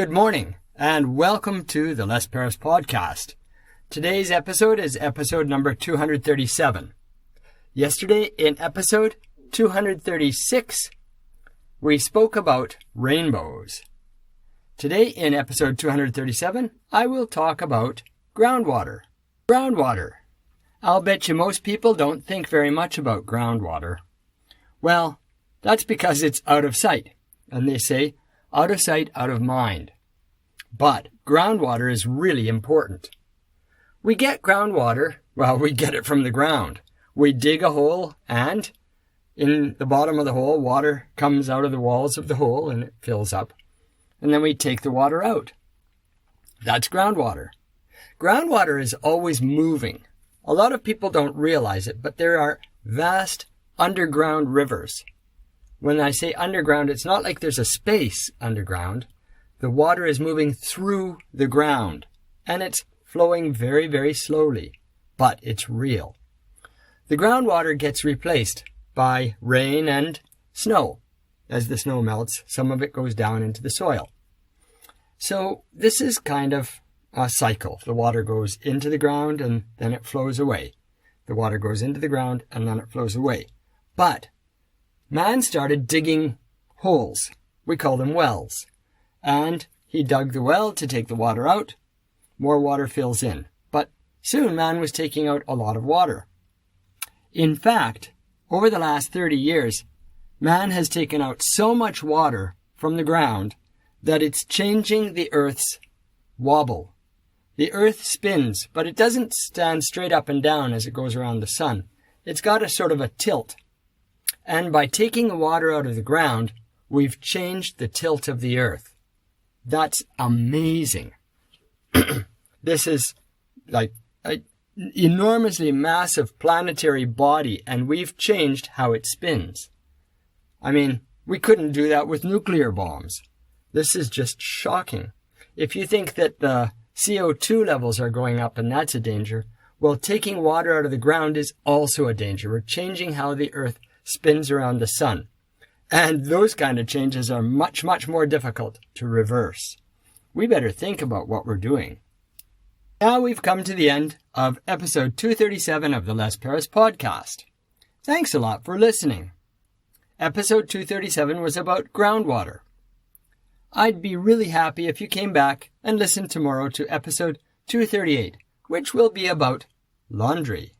Good morning, and welcome to the Les Paris podcast. Today's episode is episode number 237. Yesterday, in episode 236, we spoke about rainbows. Today, in episode 237, I will talk about groundwater. Groundwater. I'll bet you most people don't think very much about groundwater. Well, that's because it's out of sight, and they say, out of sight, out of mind. But groundwater is really important. We get groundwater, we get it from the ground. We dig a hole and in the bottom of the hole, water comes out of the walls of the hole and it fills up. And then we take the water out. That's groundwater. Groundwater is always moving. A lot of people don't realize it, but there are vast underground rivers. When I say underground, it's not like there's a space underground. The water is moving through the ground, and it's flowing very, very slowly, but it's real. The groundwater gets replaced by rain and snow. As the snow melts, some of it goes down into the soil. So this is kind of a cycle. The water goes into the ground and then it flows away. The water goes into the ground and then it flows away. But man started digging holes. We call them wells. And he dug the well to take the water out. More water fills in. But soon man was taking out a lot of water. In fact, over the last 30 years, man has taken out so much water from the ground that it's changing the Earth's wobble. The Earth spins, but it doesn't stand straight up and down as it goes around the sun. It's got a sort of a tilt. And by taking the water out of the ground, we've changed the tilt of the Earth. That's amazing. This is like an enormously massive planetary body, and we've changed how it spins. I mean, we couldn't do that with nuclear bombs. This is just shocking. If you think that the CO2 levels are going up and that's a danger, well, taking water out of the ground is also a danger. We're changing how the Earth spins around the sun. And those kind of changes are much, much more difficult to reverse. We better think about what we're doing. Now we've come to the end of episode 237 of the Les Paris podcast. Thanks a lot for listening. Episode 237 was about groundwater. I'd be really happy if you came back and listened tomorrow to episode 238, which will be about laundry.